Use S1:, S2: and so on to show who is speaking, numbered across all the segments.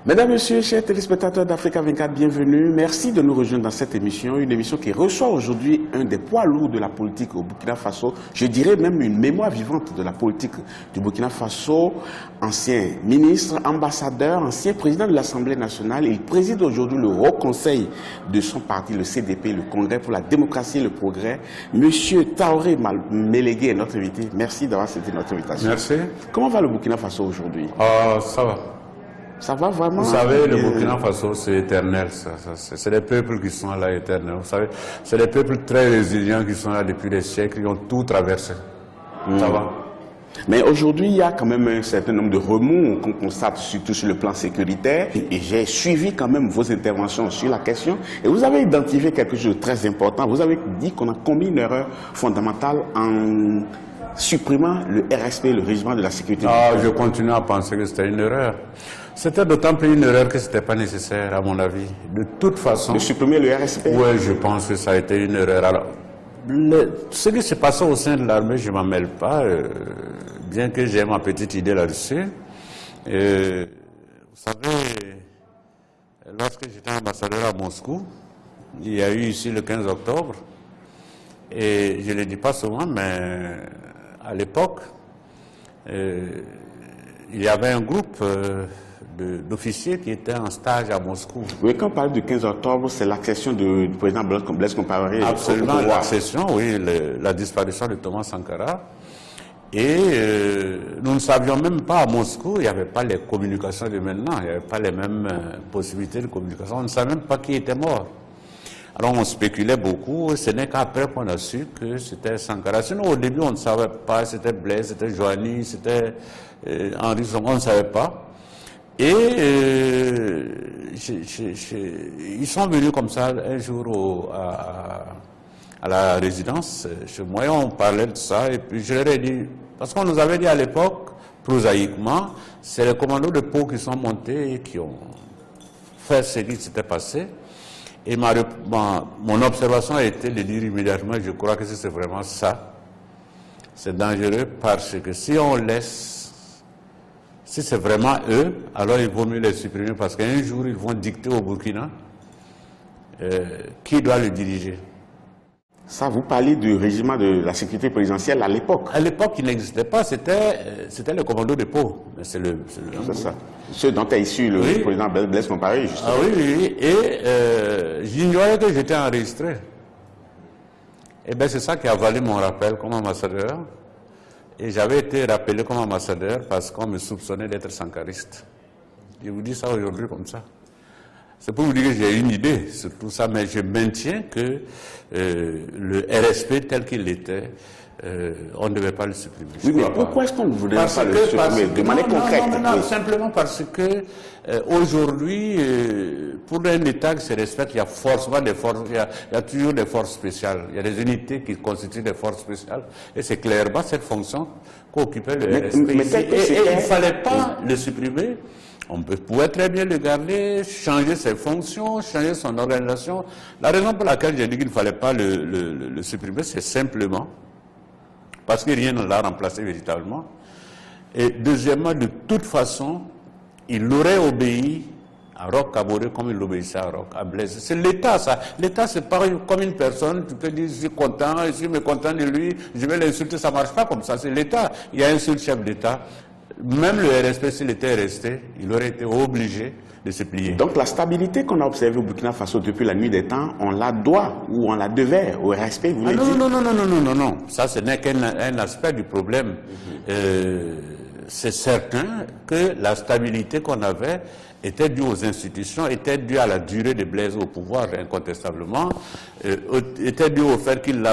S1: Mesdames, Messieurs, chers téléspectateurs d'Africa 24, bienvenue. Merci de nous rejoindre dans cette émission, une émission qui reçoit aujourd'hui un des poids lourds de la politique au Burkina Faso. Je dirais même une mémoire vivante de la politique du Burkina Faso, ancien ministre, ambassadeur, ancien président de l'Assemblée nationale. Il préside aujourd'hui le Haut Conseil de son parti, le CDP, le Congrès pour la démocratie et le progrès. Monsieur Traoré Melégué est notre invité. Merci d'avoir accepté notre invitation.
S2: Merci.
S1: Comment va le Burkina Faso aujourd'hui?
S2: Ça va.
S1: Ça va vraiment?
S2: Vous savez, le Burkina Faso, c'est éternel. C'est les peuples qui sont là éternels. Vous savez, c'est les peuples très résilients qui sont là depuis des siècles, qui ont tout traversé. Ça va.
S1: Mais aujourd'hui, il y a quand même un certain nombre de remous qu'on constate, surtout sur le plan sécuritaire. Et j'ai suivi quand même vos interventions sur la question. Et vous avez identifié quelque chose de très important. Vous avez dit qu'on a commis une erreur fondamentale en supprimant le RSP, le régiment de la sécurité.
S2: Je continue à penser que c'était une erreur. C'était d'autant plus une erreur que ce n'était pas nécessaire, à mon avis. De toute façon...
S1: De supprimer le RSP?
S2: Oui, je pense que ça a été une erreur. Alors, ce qui s'est passé au sein de l'armée, je ne m'en mêle pas, bien que j'ai ma petite idée là-dessus. Vous savez, lorsque j'étais ambassadeur à Moscou, il y a eu ici le 15 octobre, et je ne le dis pas souvent, mais à l'époque, il y avait un groupe d'officiers qui étaient en stage à Moscou.
S1: Oui, quand on parle du 15 octobre, c'est l'accession du président Blaise Compaoré.
S2: Absolument, l'accession, oui, la disparition de Thomas Sankara. Et nous ne savions même pas à Moscou, il n'y avait pas les communications de maintenant, il n'y avait pas les mêmes possibilités de communication, on ne savait même pas qui était mort. Alors on spéculait beaucoup, ce n'est qu'après qu'on a su que c'était Sankara. Sinon au début on ne savait pas, c'était Blaise, c'était Joanny, c'était Henri Sonko, on ne savait pas. Et ils sont venus comme ça un jour à la résidence chez moi, et on parlait de ça, et puis je leur ai dit, parce qu'on nous avait dit à l'époque, prosaïquement, c'est les commandos de Pau qui sont montés et qui ont fait ce qui s'était passé. Et mon observation a été de dire immédiatement, je crois que c'est vraiment ça, c'est dangereux parce que si on laisse, si c'est vraiment eux, alors il vaut mieux les supprimer parce qu'un jour ils vont dicter au Burkina qui doit le diriger.
S1: Ça, vous parlez du régiment de la sécurité présidentielle à l'époque? À
S2: l'époque, il n'existait pas, c'était le commando de Pau.
S1: C'est ça. Ce dont est issu le président Blaise Compaoré, justement.
S2: Ah oui, et j'ignorais que j'étais enregistré. Et bien, c'est ça qui a valu mon rappel comme ambassadeur. Et j'avais été rappelé comme ambassadeur parce qu'on me soupçonnait d'être sankariste. Je vous dis ça aujourd'hui comme ça. C'est pour vous dire que j'ai une idée sur tout ça, mais je maintiens que le RSP tel qu'il était, on ne devait pas le supprimer.
S1: Oui, mais pourquoi est-ce qu'on ne voudrait pas le supprimer de manière concrète?
S2: Non, simplement parce que aujourd'hui, pour un État qui se respecte, il y a forcément des forces, il y a toujours des forces spéciales. Il y a des unités qui constituent des forces spéciales. Et c'est clairement cette fonction qu'occupait le RSP. Et il ne fallait pas le supprimer. On pouvait très bien le garder, changer ses fonctions, changer son organisation. La raison pour laquelle j'ai dit qu'il ne fallait pas le supprimer, c'est simplement parce que rien ne l'a remplacé véritablement. Et deuxièmement, de toute façon, il aurait obéi à Roch Kaboré comme il obéissait à Blaise. C'est l'État, ça. L'État, c'est pas comme une personne. Tu peux dire, je suis content, je suis mécontent de lui, je vais l'insulter. Ça ne marche pas comme ça. C'est l'État. Il y a un seul chef d'État. Même le RSP, s'il était resté, il aurait été obligé de se plier.
S1: Donc la stabilité qu'on a observée au Burkina Faso depuis la nuit des temps, on la doit ou on la devait au RSP, vous l'avez dit?
S2: Non. Ça, ce n'est qu'un aspect du problème. C'est certain que la stabilité qu'on avait était due aux institutions, était due à la durée de Blaise au pouvoir, incontestablement, était due au fait qu'il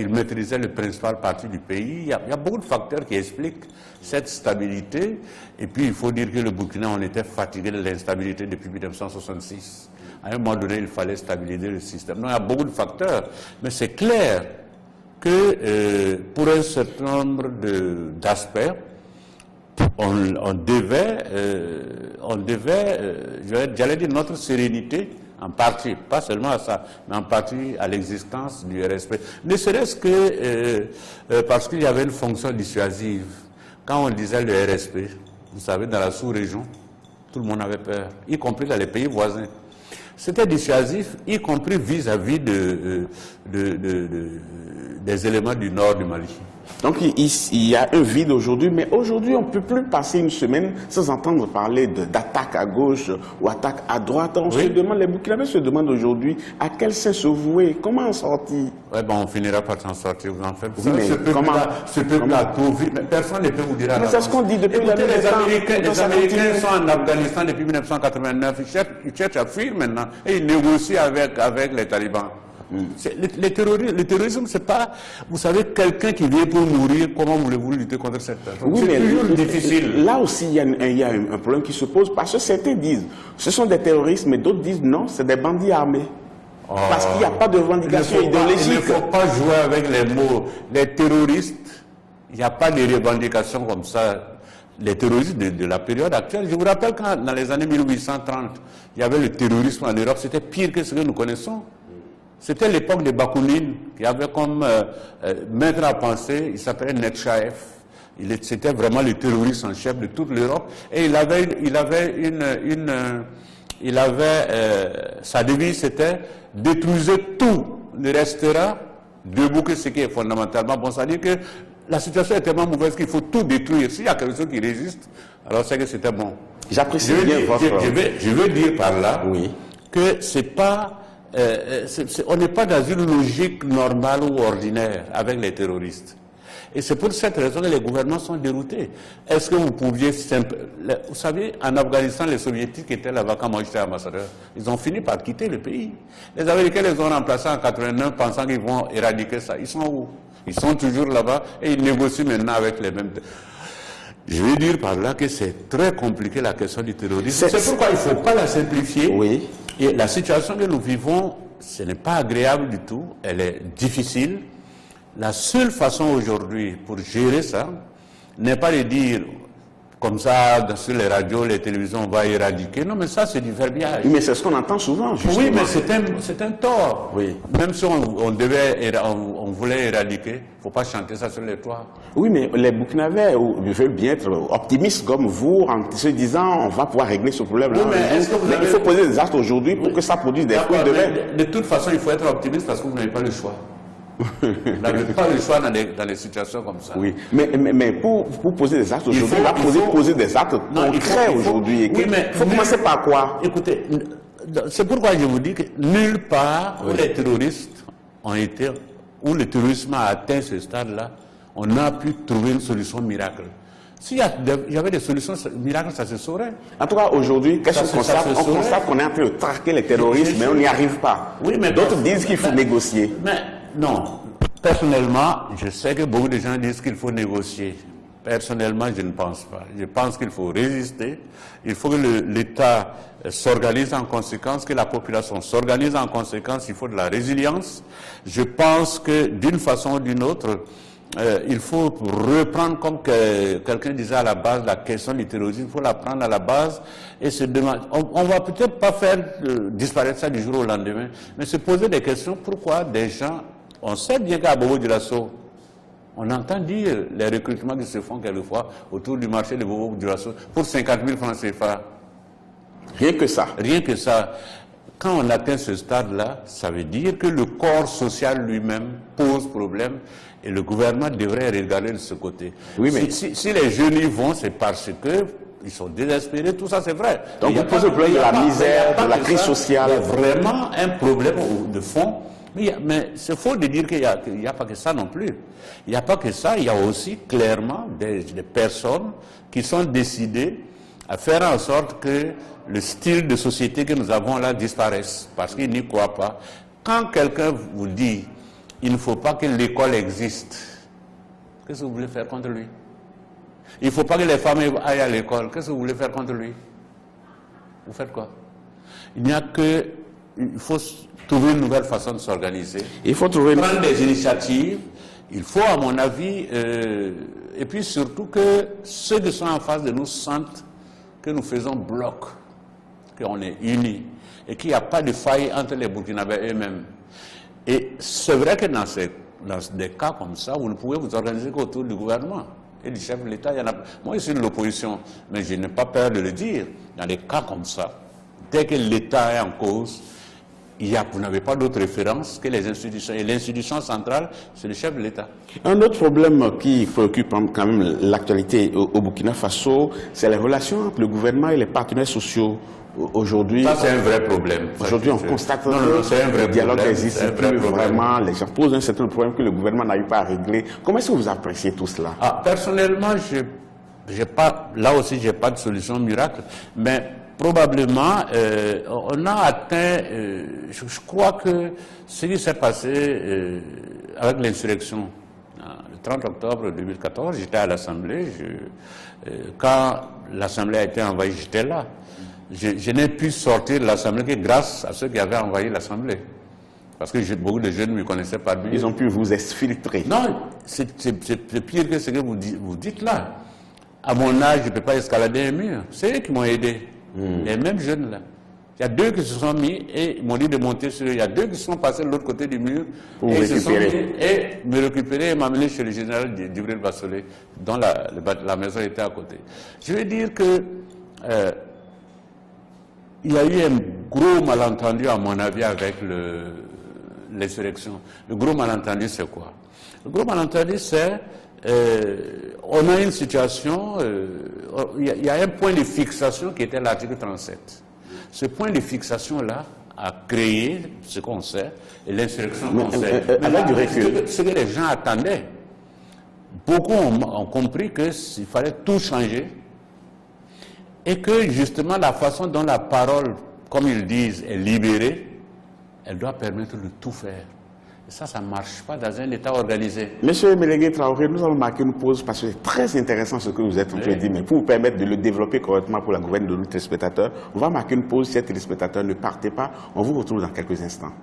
S2: maîtrisait le principal parti du pays. Il y a beaucoup de facteurs qui expliquent cette stabilité. Et puis, il faut dire que le Burkina, on était fatigué de l'instabilité depuis 1966. À un moment donné, il fallait stabiliser le système. Donc, il y a beaucoup de facteurs. Mais c'est clair que pour un certain nombre d'aspects, on devait, j'allais dire, notre sérénité, en partie, pas seulement à ça, mais en partie à l'existence du RSP. Ne serait-ce que parce qu'il y avait une fonction dissuasive. Quand on disait le RSP, vous savez, dans la sous-région, Tout le monde avait peur, y compris dans les pays voisins. C'était dissuasif, y compris vis-à-vis des éléments du nord du Mali.
S1: Donc il y a un vide aujourd'hui, mais aujourd'hui on ne peut plus passer une semaine sans entendre parler d'attaque à gauche ou attaque à droite. On se demande, les Burkinabés se demandent aujourd'hui à quel sein se vouer, comment en sortir.
S2: Oui, bon, on finira par s'en sortir, vous en faites.
S1: Oui, mais
S2: ce peuple-là, personne ne peut vous dire.
S1: Mais c'est ce qu'on dit depuis
S2: la les Américains sont en Afghanistan depuis 1989, ils cherchent à fuir maintenant et ils négocient avec les talibans. Le terrorisme, c'est pas, vous savez, quelqu'un qui vient pour mourir, comment voulez-vous lutter contre cette personne?
S1: Oui,
S2: c'est toujours difficile.
S1: Là aussi, il y a un problème qui se pose, parce que certains disent, ce sont des terroristes, mais d'autres disent non, c'est des bandits armés. Parce qu'il n'y a pas de revendication idéologique.
S2: Il ne faut pas jouer avec les mots. Les terroristes, il n'y a pas de revendications comme ça. Les terroristes de la période actuelle, je vous rappelle quand dans les années 1830, il y avait le terrorisme en Europe, c'était pire que ce que nous connaissons. C'était l'époque de Bakounine, qui avait comme maître à penser, il s'appelait Nechaev. C'était vraiment le terroriste en chef de toute l'Europe. Et sa devise, c'était détruisez tout, ne restera debout que ce qui est fondamentalement bon. C'est-à-dire que la situation est tellement mauvaise qu'il faut tout détruire. S'il y a quelque chose qui résiste, alors c'est que c'était bon.
S1: J'apprécie bien votre...
S2: Je veux dire par là que c'est pas... on n'est pas dans une logique normale ou ordinaire avec les terroristes. Et c'est pour cette raison que les gouvernements sont déroutés. Est-ce que vous pouviez... Vous savez, en Afghanistan, les soviétiques étaient là-bas quand moi j'étais ambassadeur. Ils ont fini par quitter le pays. Les Américains les ont remplacés en 89 pensant qu'ils vont éradiquer ça. Ils sont où? Ils sont toujours là-bas et ils négocient maintenant avec les mêmes... Je veux dire par là que c'est très compliqué la question du terrorisme. C'est pourquoi il ne faut pas la simplifier.
S1: Oui.
S2: Et la situation que nous vivons, ce n'est pas agréable du tout, elle est difficile. La seule façon aujourd'hui pour gérer ça n'est pas de dire comme ça sur les radios, les télévisions, on va éradiquer. Non, mais ça c'est du verbiage.
S1: Oui, mais c'est ce qu'on entend souvent, justement.
S2: Oui, mais c'est un tort.
S1: Oui.
S2: Même si on voulait éradiquer, il ne faut pas chanter ça sur les toits.
S1: Oui, mais les Burkinabés veulent bien être optimistes comme vous, en se disant on va pouvoir régler ce problème-là.
S2: Oui, mais
S1: il faut poser des actes aujourd'hui pour que ça produise des fruits demain.
S2: De toute façon, il faut être optimiste parce que vous n'avez pas le choix. Vous n'avez pas le choix dans des situations comme ça.
S1: Oui, mais pour poser des actes aujourd'hui, il faut poser des actes concrets aujourd'hui. Il faut commencer par quoi?
S2: Écoutez, c'est pourquoi je vous dis que nulle part où les terroristes ont été, où le terrorisme a atteint ce stade-là, on a pu trouver une solution miracle. S'il y avait des solutions miracles, ça se saurait.
S1: En tout cas, aujourd'hui, qu'est-ce qu'on constate? On constate qu'on est en train de traquer les terroristes, mais on n'y arrive pas.
S2: Oui, mais
S1: d'autres disent qu'il faut négocier.
S2: Mais non, personnellement, je sais que beaucoup de gens disent qu'il faut négocier. Personnellement, je ne pense pas. Je pense qu'il faut résister. Il faut que l'État s'organise en conséquence, que la population s'organise en conséquence. Il faut de la résilience. Je pense que d'une façon ou d'une autre, il faut reprendre, comme quelqu'un disait à la base, la question du terrorisme. Il faut la prendre à la base et se demander. On va peut-être pas faire disparaître ça du jour au lendemain, mais se poser des questions. Pourquoi des gens, on sait bien qu'à Bobo Dioulasso, on entend dire les recrutements qui se font quelquefois autour du marché de Bobo Dioulasso pour 50 000 francs CFA.
S1: Rien que ça.
S2: Rien que ça. Quand on atteint ce stade-là, ça veut dire que le corps social lui-même pose problème et le gouvernement devrait regarder de ce côté. Oui, mais si les jeunes y vont, c'est parce que ils sont désespérés, tout ça c'est vrai.
S1: Donc vous posez le problème de la misère, de la crise sociale.
S2: Il y a vraiment un problème de fond. Mais c'est faux de dire qu'il n'y a pas que ça non plus. Il n'y a pas que ça, il y a aussi clairement des personnes qui sont décidées à faire en sorte que le style de société que nous avons là disparaisse, parce qu'ils n'y croient pas. Quand quelqu'un vous dit il ne faut pas que l'école existe, qu'est-ce que vous voulez faire contre lui? Il ne faut pas que les femmes aillent à l'école, qu'est-ce que vous voulez faire contre lui? Vous faites quoi? Il faut trouver une nouvelle façon de s'organiser.
S1: Il faut prendre
S2: des initiatives. Il faut, à mon avis, et puis surtout que ceux qui sont en face de nous sentent que nous faisons bloc, qu'on est unis, et qu'il n'y a pas de faille entre les Burkinabés eux-mêmes. Et c'est vrai que dans des cas comme ça, vous ne pouvez vous organiser qu'autour du gouvernement. et du chef de l'État. Moi, je suis de l'opposition, mais je n'ai pas peur de le dire. Dans des cas comme ça, dès que l'État est en cause, vous n'avez pas d'autre référence que les institutions. Et l'institution centrale, c'est le chef de l'État.
S1: Un autre problème qui préoccupe quand même l'actualité au Burkina Faso, c'est les relations entre le gouvernement et les partenaires sociaux. Aujourd'hui,
S2: ça c'est un vrai problème.
S1: Aujourd'hui, on constate que le dialogue existe plus vraiment. Les gens posent un certain problème que le gouvernement n'arrive pas à régler. Comment est-ce que vous appréciez tout cela?
S2: Personnellement, là aussi, je n'ai pas de solution miracle, mais probablement, on a atteint, je crois que ce qui s'est passé avec l'insurrection, le 30 octobre 2014, j'étais à l'Assemblée, quand l'Assemblée a été envahie, j'étais là. Je n'ai pu sortir de l'Assemblée que grâce à ceux qui avaient envahi l'Assemblée. Parce que beaucoup de jeunes ne me connaissaient pas bien.
S1: Ils ont pu vous exfiltrer.
S2: Non, c'est pire que ce que vous dites là. À mon âge, je ne peux pas escalader un mur. C'est eux qui m'ont aidé. Les mêmes jeunes là. Il y a deux qui se sont mis et m'ont dit de monter sur eux. Il y a deux qui sont passés de l'autre côté du mur
S1: pour vous récupérer.
S2: Et me récupérer et m'amener chez le général Djibril Bassolé, dont la maison était à côté. Je veux dire que il y a eu un gros malentendu, à mon avis, avec l'insurrection. Le gros malentendu, c'est quoi? Le gros malentendu, c'est on a une situation, il y a un point de fixation qui était l'article 37. Ce point de fixation-là a créé ce qu'on sait, et l'insurrection qu'on sait.
S1: Avec du recul.
S2: Ce que les gens attendaient, beaucoup ont compris qu'il fallait tout changer, et que justement la façon dont la parole, comme ils disent, est libérée, elle doit permettre de tout faire. Et ça ne marche pas dans un État organisé.
S1: Monsieur Mélégué Traoré, nous allons marquer une pause parce que c'est très intéressant ce que vous êtes en train de dire, mais pour vous permettre de le développer correctement pour la gouverne de nos téléspectateurs, on va marquer une pause. Si les téléspectateurs ne partez pas, on vous retrouve dans quelques instants.